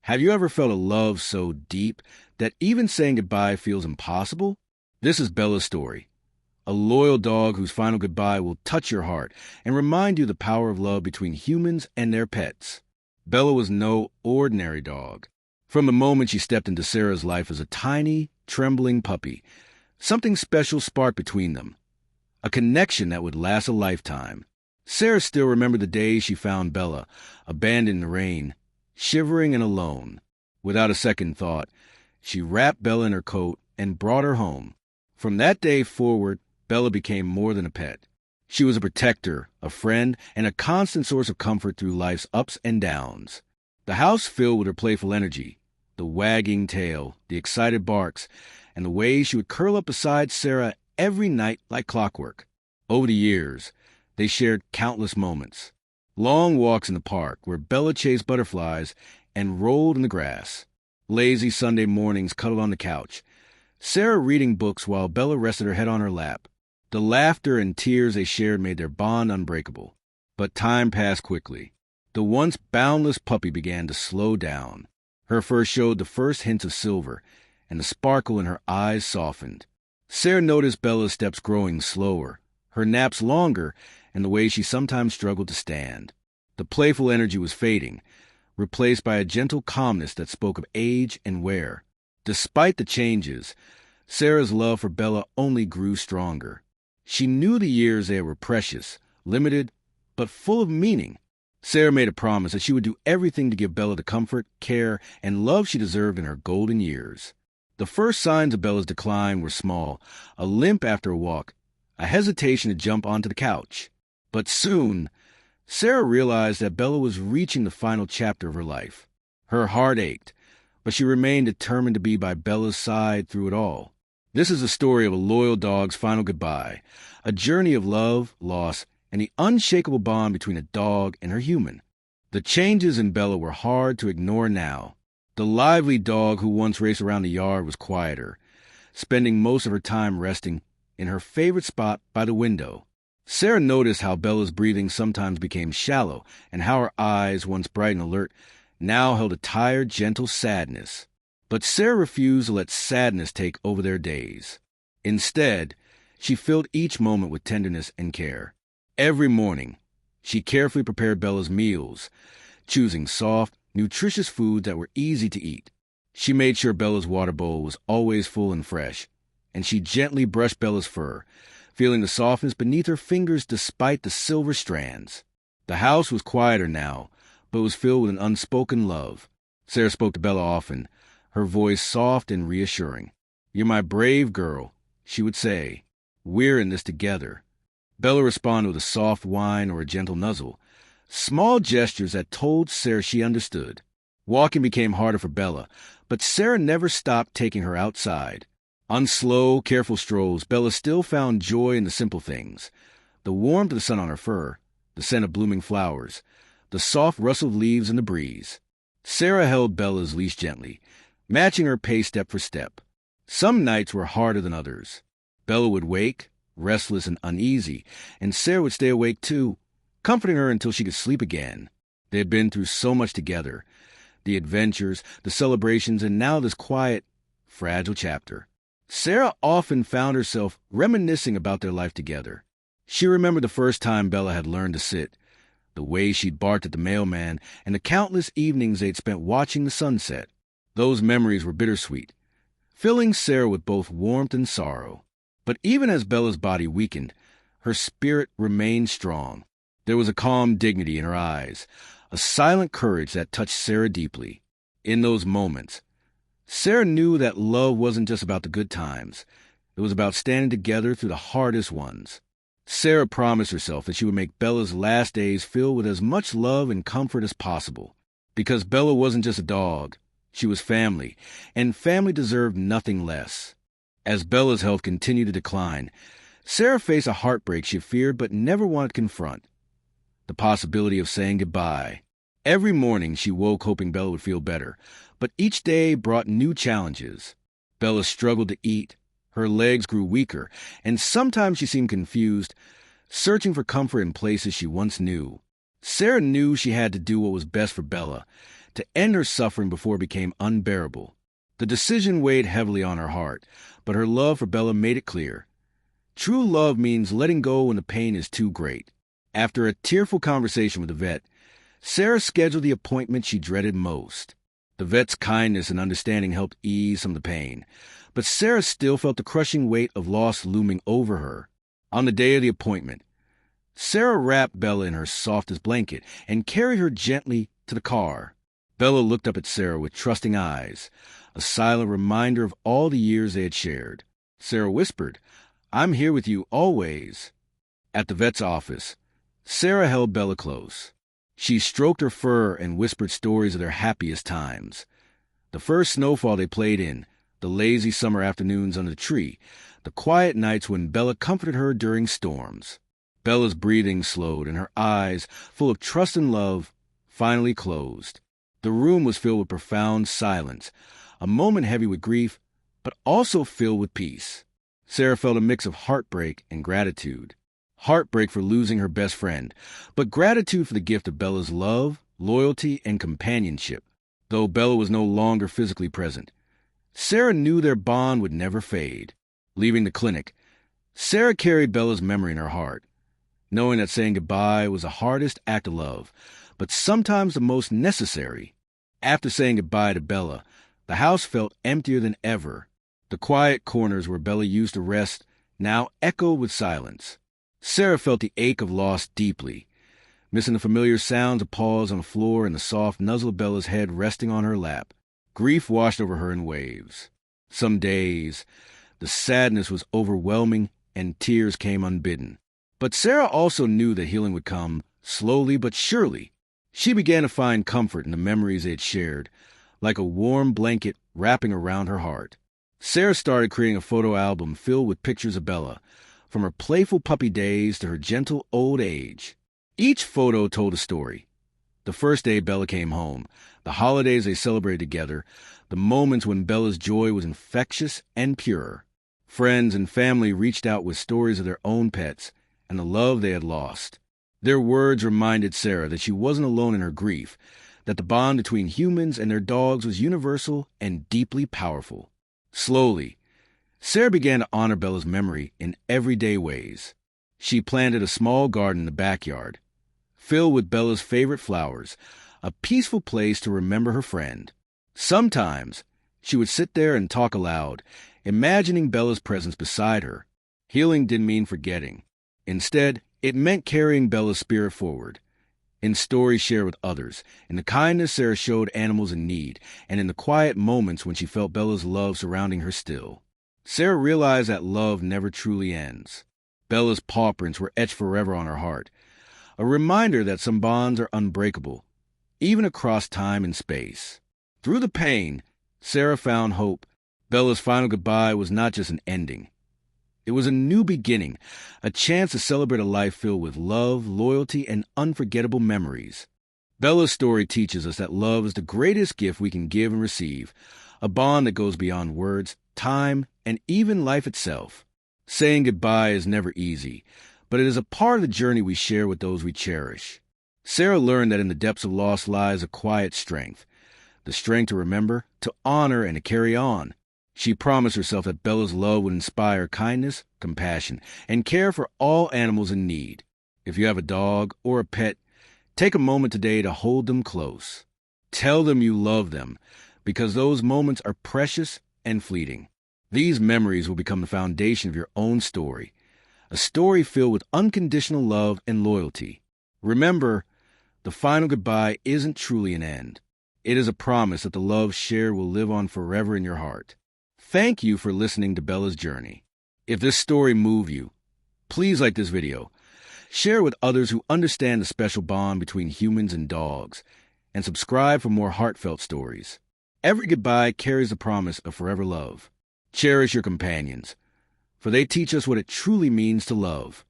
Have you ever felt a love so deep that even saying goodbye feels impossible? This is Bella's story. A loyal dog whose final goodbye will touch your heart and remind you the power of love between humans and their pets. Bella was no ordinary dog. From the moment she stepped into Sarah's life as a tiny, trembling puppy, something special sparked between them. A connection that would last a lifetime. Sarah still remembered the day she found Bella, abandoned in the rain, shivering and alone. Without a second thought, she wrapped Bella in her coat and brought her home. From that day forward, Bella became more than a pet. She was a protector, a friend, and a constant source of comfort through life's ups and downs. The house filled with her playful energy, the wagging tail, the excited barks, and the way she would curl up beside Sarah every night like clockwork. Over the years, they shared countless moments. Long walks in the park where Bella chased butterflies and rolled in the grass. Lazy Sunday mornings cuddled on the couch, Sarah reading books while Bella rested her head on her lap. The laughter and tears they shared made their bond unbreakable. But time passed quickly. The once boundless puppy began to slow down. Her fur showed the first hints of silver, and the sparkle in her eyes softened. Sarah noticed Bella's steps growing slower, her naps longer, and the way she sometimes struggled to stand. The playful energy was fading, replaced by a gentle calmness that spoke of age and wear. Despite the changes, Sarah's love for Bella only grew stronger. She knew the years there were precious, limited, but full of meaning. Sarah made a promise that she would do everything to give Bella the comfort, care, and love she deserved in her golden years. The first signs of Bella's decline were small, a limp after a walk, a hesitation to jump onto the couch. But soon, Sarah realized that Bella was reaching the final chapter of her life. Her heart ached, but she remained determined to be by Bella's side through it all. This is the story of a loyal dog's final goodbye, a journey of love, loss, and the unshakable bond between a dog and her human. The changes in Bella were hard to ignore now. The lively dog who once raced around the yard was quieter, spending most of her time resting in her favorite spot by the window. Sarah noticed how Bella's breathing sometimes became shallow and how her eyes, once bright and alert, now held a tired, gentle sadness. But Sarah refused to let sadness take over their days. Instead, she filled each moment with tenderness and care. Every morning, she carefully prepared Bella's meals, choosing soft, nutritious food that were easy to eat. She made sure Bella's water bowl was always full and fresh, and she gently brushed Bella's fur, feeling the softness beneath her fingers despite the silver strands. The house was quieter now, but was filled with an unspoken love. Sarah spoke to Bella often, her voice soft and reassuring. "You're my brave girl," she would say. "We're in this together." Bella responded with a soft whine or a gentle nuzzle, small gestures that told Sarah she understood. Walking became harder for Bella, but Sarah never stopped taking her outside. On slow, careful strolls, Bella still found joy in the simple things. The warmth of the sun on her fur, the scent of blooming flowers, the soft rustle of leaves in the breeze. Sarah held Bella's leash gently, matching her pace step for step. Some nights were harder than others. Bella would wake, restless and uneasy, and Sarah would stay awake too, comforting her until she could sleep again. They had been through so much together. The adventures, the celebrations, and now this quiet, fragile chapter. Sarah often found herself reminiscing about their life together. She remembered the first time Bella had learned to sit, the way she'd barked at the mailman, and the countless evenings they'd spent watching the sunset. Those memories were bittersweet, filling Sarah with both warmth and sorrow. But even as Bella's body weakened, her spirit remained strong. There was a calm dignity in her eyes, a silent courage that touched Sarah deeply. In those moments, Sarah knew that love wasn't just about the good times. It was about standing together through the hardest ones. Sarah promised herself that she would make Bella's last days filled with as much love and comfort as possible. Because Bella wasn't just a dog. She was family, and family deserved nothing less. As Bella's health continued to decline, Sarah faced a heartbreak she feared but never wanted to confront. The possibility of saying goodbye. Every morning she woke hoping Bella would feel better, but each day brought new challenges. Bella struggled to eat, her legs grew weaker, and sometimes she seemed confused, searching for comfort in places she once knew. Sarah knew she had to do what was best for Bella, to end her suffering before it became unbearable. The decision weighed heavily on her heart, but her love for Bella made it clear. True love means letting go when the pain is too great. After a tearful conversation with the vet, Sarah scheduled the appointment she dreaded most. The vet's kindness and understanding helped ease some of the pain, but Sarah still felt the crushing weight of loss looming over her. On the day of the appointment, Sarah wrapped Bella in her softest blanket and carried her gently to the car. Bella looked up at Sarah with trusting eyes, a silent reminder of all the years they had shared. Sarah whispered, "I'm here with you always." At the vet's office, Sarah held Bella close. She stroked her fur and whispered stories of their happiest times. The first snowfall they played in, the lazy summer afternoons under the tree, the quiet nights when Bella comforted her during storms. Bella's breathing slowed and her eyes, full of trust and love, finally closed. The room was filled with profound silence, a moment heavy with grief, but also filled with peace. Sarah felt a mix of heartbreak and gratitude. Heartbreak for losing her best friend, but gratitude for the gift of Bella's love, loyalty, and companionship. Though Bella was no longer physically present, Sarah knew their bond would never fade. Leaving the clinic, Sarah carried Bella's memory in her heart, knowing that saying goodbye was the hardest act of love, but sometimes the most necessary. After saying goodbye to Bella, the house felt emptier than ever. The quiet corners where Bella used to rest now echoed with silence. Sarah felt the ache of loss deeply, missing the familiar sounds of paws on the floor and the soft nuzzle of Bella's head resting on her lap. Grief washed over her in waves. Some days, the sadness was overwhelming and tears came unbidden. But Sarah also knew that healing would come, slowly but surely. She began to find comfort in the memories they had shared, like a warm blanket wrapping around her heart. Sarah started creating a photo album filled with pictures of Bella, from her playful puppy days to her gentle old age. Each photo told a story. The first day Bella came home, the holidays they celebrated together, the moments when Bella's joy was infectious and pure. Friends and family reached out with stories of their own pets and the love they had lost. Their words reminded Sarah that she wasn't alone in her grief, that the bond between humans and their dogs was universal and deeply powerful. Slowly, Sarah began to honor Bella's memory in everyday ways. She planted a small garden in the backyard, filled with Bella's favorite flowers, a peaceful place to remember her friend. Sometimes, she would sit there and talk aloud, imagining Bella's presence beside her. Healing didn't mean forgetting. Instead, it meant carrying Bella's spirit forward. In stories shared with others, in the kindness Sarah showed animals in need, and in the quiet moments when she felt Bella's love surrounding her still. Sarah realized that love never truly ends. Bella's paw prints were etched forever on her heart, a reminder that some bonds are unbreakable, even across time and space. Through the pain, Sarah found hope. Bella's final goodbye was not just an ending. It was a new beginning, a chance to celebrate a life filled with love, loyalty, and unforgettable memories. Bella's story teaches us that love is the greatest gift we can give and receive, a bond that goes beyond words, time, and even life itself. Saying goodbye is never easy, but it is a part of the journey we share with those we cherish. Sarah learned that in the depths of loss lies a quiet strength, the strength to remember, to honor, and to carry on. She promised herself that Bella's love would inspire kindness, compassion, and care for all animals in need. If you have a dog or a pet, take a moment today to hold them close. Tell them you love them, because those moments are precious and fleeting. These memories will become the foundation of your own story, a story filled with unconditional love and loyalty. Remember, the final goodbye isn't truly an end. It is a promise that the love shared will live on forever in your heart. Thank you for listening to Bella's journey. If this story moved you, please like this video, share it with others who understand the special bond between humans and dogs, and subscribe for more heartfelt stories. Every goodbye carries the promise of forever love. Cherish your companions, for they teach us what it truly means to love.